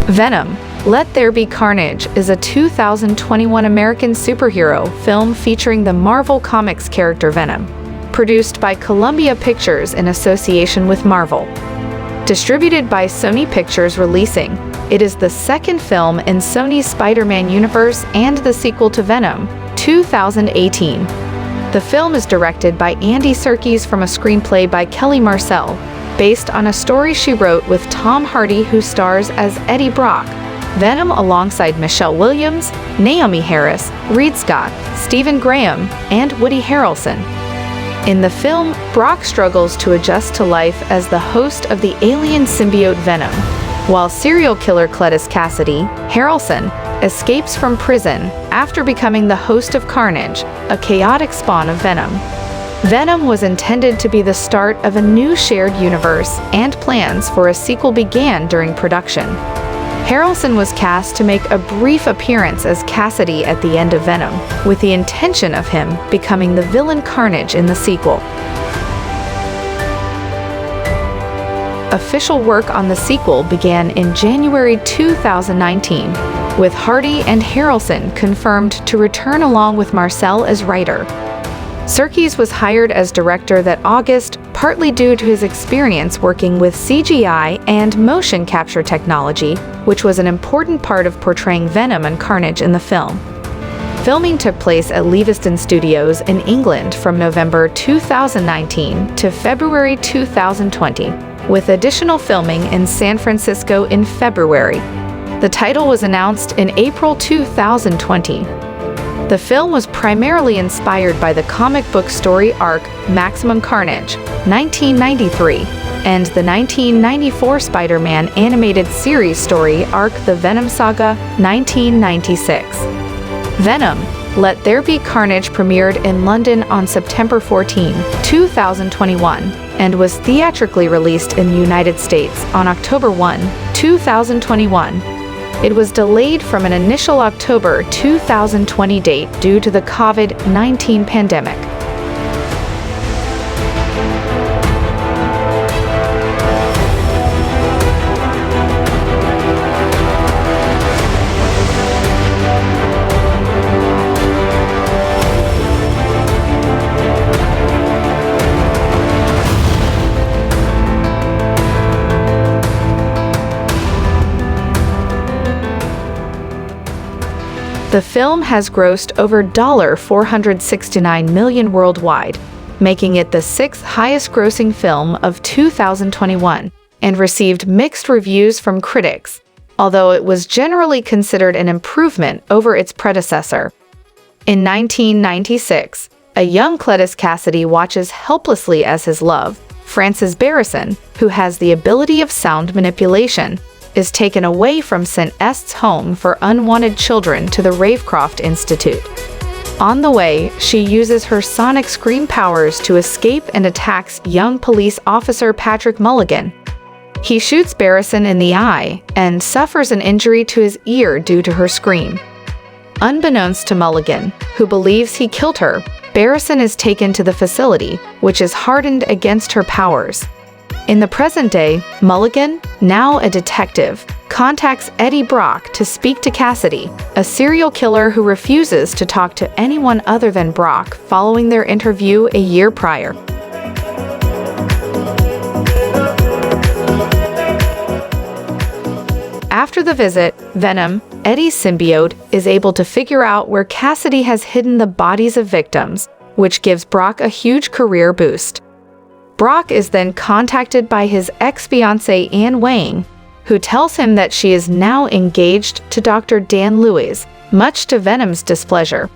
Venom, Let There Be Carnage is a 2021 American superhero film featuring the Marvel Comics character Venom, produced by Columbia Pictures in association with Marvel. Distributed by Sony Pictures Releasing, it is the second film in Sony's Spider-Man universe and the sequel to Venom, 2018. The film is directed by Andy Serkis from a screenplay by Kelly Marcel, based on a story she wrote with Tom Hardy, who stars as Eddie Brock, Venom alongside Michelle Williams, Naomie Harris, Reid Scott, Stephen Graham, and Woody Harrelson. In the film, Brock struggles to adjust to life as the host of the alien symbiote Venom, while serial killer Cletus Kasady, Harrelson, escapes from prison after becoming the host of Carnage, a chaotic spawn of Venom. Venom was intended to be the start of a new shared universe, and plans for a sequel began during production. Harrelson was cast to make a brief appearance as Kasady at the end of Venom, with the intention of him becoming the villain Carnage in the sequel. Official work on the sequel began in January 2019, with Hardy and Harrelson confirmed to return along with Marcel as writer. Serkis was hired as director that August, partly due to his experience working with CGI and motion capture technology, which was an important part of portraying Venom and Carnage in the film. Filming took place at Leavesden Studios in England from November 2019 to February 2020, with additional filming in San Francisco in February. The title was announced in April 2020. The film was primarily inspired by the comic book story arc Maximum Carnage, 1993, and the 1994 Spider-Man animated series story arc The Venom Saga, 1996. Venom, Let There Be Carnage premiered in London on September 14, 2021, and was theatrically released in the United States on October 1, 2021. It was delayed from an initial October 2020 date due to the COVID-19 pandemic. The film has grossed over $469 million worldwide, making it the sixth highest-grossing film of 2021, and received mixed reviews from critics, although it was generally considered an improvement over its predecessor. In 1996, a young Cletus Kasady watches helplessly as his love, Frances Barrison, who has the ability of sound manipulation, is taken away from St. Est's home for unwanted children to the Ravecroft Institute. On the way, she uses her sonic scream powers to escape and attacks young police officer Patrick Mulligan. He shoots Barrison in the eye and suffers an injury to his ear due to her scream. Unbeknownst to Mulligan, who believes he killed her, Barrison is taken to the facility, which is hardened against her powers. In the present day, Mulligan, now a detective, contacts Eddie Brock to speak to Kasady, a serial killer who refuses to talk to anyone other than Brock following their interview a year prior. After the visit, Venom, Eddie's symbiote, is able to figure out where Kasady has hidden the bodies of victims, which gives Brock a huge career boost. Brock is then contacted by his ex-fiancée Anne Wang, who tells him that she is now engaged to Dr. Dan Lewis, much to Venom's displeasure.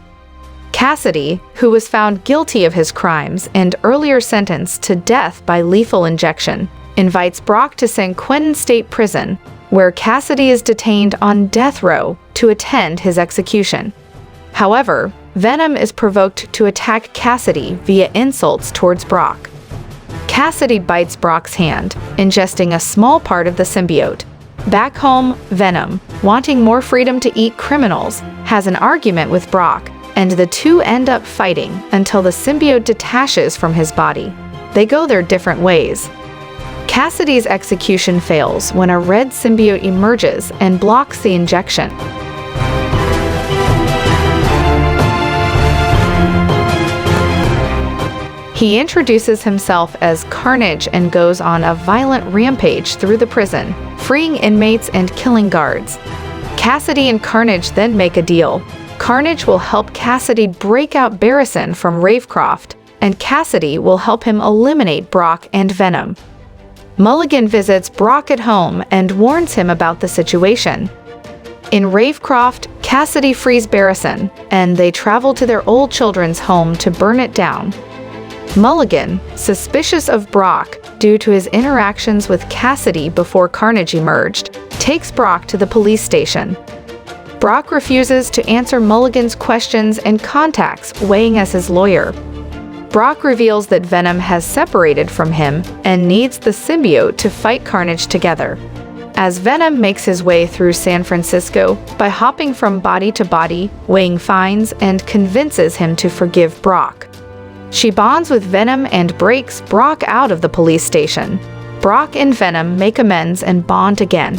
Kasady, who was found guilty of his crimes and earlier sentenced to death by lethal injection, invites Brock to San Quentin State Prison, where Kasady is detained on death row to attend his execution. However, Venom is provoked to attack Kasady via insults towards Brock. Kasady bites Brock's hand, ingesting a small part of the symbiote. Back home, Venom, wanting more freedom to eat criminals, has an argument with Brock, and the two end up fighting until the symbiote detaches from his body. They go their different ways. Kasady's execution fails when a red symbiote emerges and blocks the injection. He introduces himself as Carnage and goes on a violent rampage through the prison, freeing inmates and killing guards. Kasady and Carnage then make a deal. Carnage will help Kasady break out Barrison from Ravecroft, and Kasady will help him eliminate Brock and Venom. Mulligan visits Brock at home and warns him about the situation. In Ravecroft, Kasady frees Barrison, and they travel to their old children's home to burn it down. Mulligan, suspicious of Brock due to his interactions with Kasady before Carnage emerged, takes Brock to the police station. Brock refuses to answer Mulligan's questions and contacts Wang as his lawyer. Brock reveals that Venom has separated from him and needs the symbiote to fight Carnage together. As Venom makes his way through San Francisco, by hopping from body to body, Wang finds and convinces him to forgive Brock. She bonds with Venom and breaks Brock out of the police station. Brock and Venom make amends and bond again.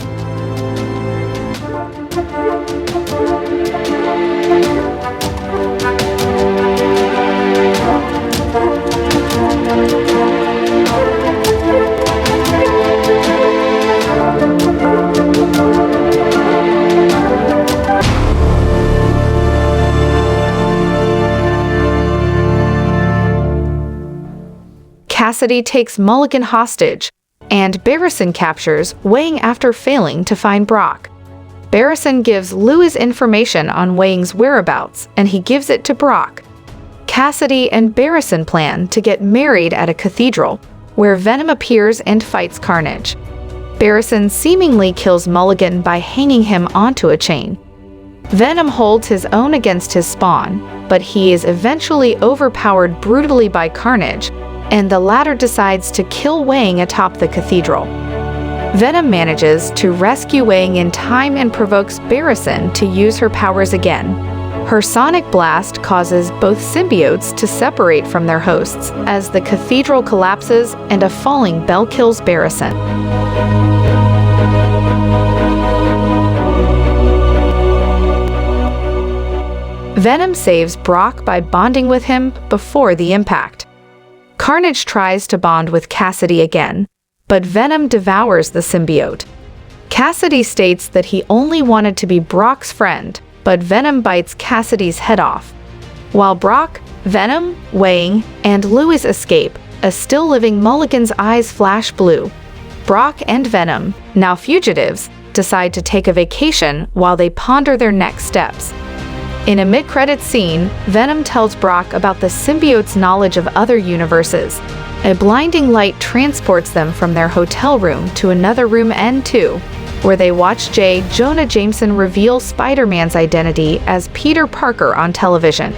Kasady takes Mulligan hostage, and Barrison captures Wang after failing to find Brock. Barrison gives Lewis information on Wang's whereabouts, and he gives it to Brock. Kasady and Barrison plan to get married at a cathedral, where Venom appears and fights Carnage. Barrison seemingly kills Mulligan by hanging him onto a chain. Venom holds his own against his spawn, but he is eventually overpowered brutally by Carnage, and the latter decides to kill Wang atop the cathedral. Venom manages to rescue Wang in time and provokes Barrison to use her powers again. Her sonic blast causes both symbiotes to separate from their hosts as the cathedral collapses and a falling bell kills Barrison. Venom saves Brock by bonding with him before the impact. Carnage tries to bond with Kasady again, but Venom devours the symbiote. Kasady states that he only wanted to be Brock's friend, but Venom bites Kasady's head off. While Brock, Venom, Wang, and Lewis escape, a still-living Mulligan's eyes flash blue. Brock and Venom, now fugitives, decide to take a vacation while they ponder their next steps. In a mid-credits scene, Venom tells Brock about the symbiote's knowledge of other universes. A blinding light transports them from their hotel room to another room N2, where they watch J. Jonah Jameson reveal Spider-Man's identity as Peter Parker on television.